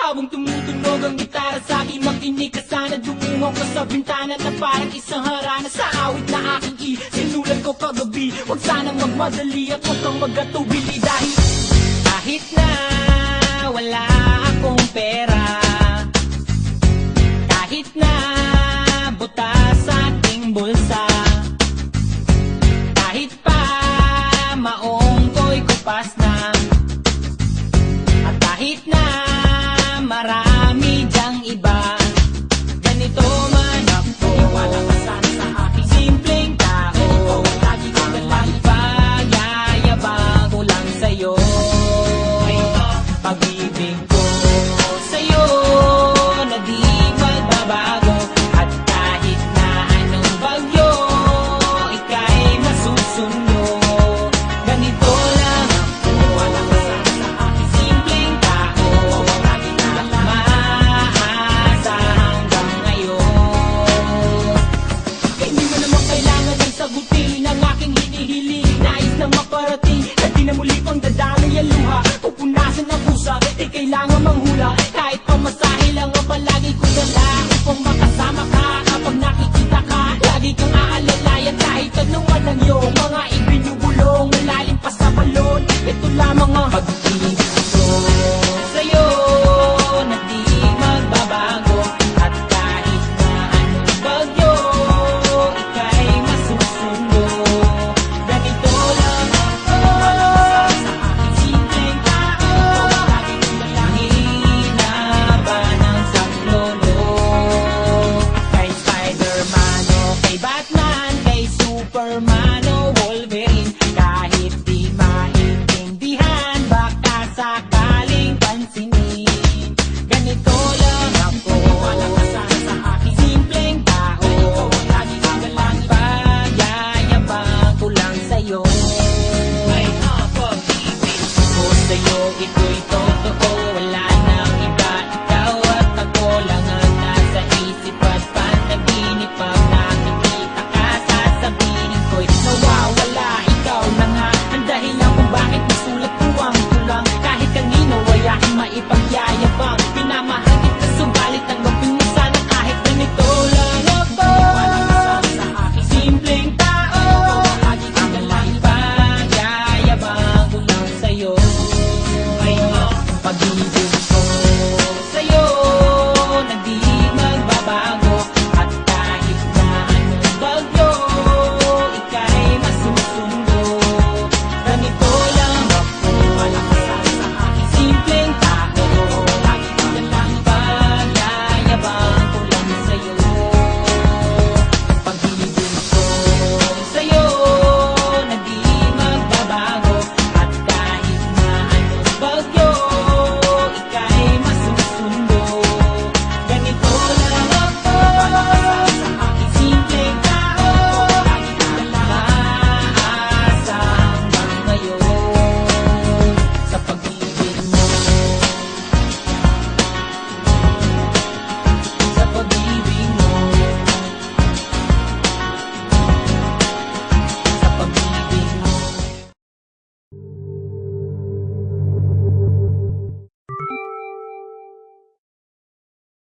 Habang tumutunog ang gitara sa aking makinig ka sana. Dumungaw ka sa bintana na parang isang harana. Sa awit na aking sinulat ko kagabi. Huwag sanang magmadali at huwag kang magatubili. Dahil kahit na wala akong pera, kahit na butas sa aking bulsa, kahit pa maong ko'y kupas na, at kahit na marami dyang iba, ganito man ako. Wala ka sana sa aking simpleng tao. Lagi ko na lang pagyayabang ko lang sa'yo. Pag-ibig ko sa'yo na di magbabago. At kahit na anong bagyo, ika'y masusundo. Ganito lang ako. Wala ka sana sa aking simpleng tao. Lagi ko na lang maasa hanggang ngayon. Hindi mo naman kailangan ay sagutin ang aking hinihiling. Nais na maparating na di na muli pang dadami ang luha. Pupunasan ang pusa, di kailangan manghula. Kahit pamasahe lang ang palagi ko dala upang makasama ka. Kapag nakikita ka, lagi kang aalalayan. Kahit anuman ang iyong mga ibinubulong, malalim pa sa balon. Ito lamang ang pag-ibig ko sa'yo na di magbabago. At kahit na anong bagyo, ika'y masusundo. Ganito lang ako. Wala ka sa aking simpleng tao. Lagi ko na lang hinaban ang saklono. Kay Spider-Man o kay Batman, kay Superman o Wolverine, kahit di maintindihan, baka sakaling pansinin. Ganito lang ako. Wala ka sana sa aking simpleng tao. Lagi ko na lang pagyayabang ko lang sa'yo. Ay, pag-ibig ko sa'yo, ito'y totoo.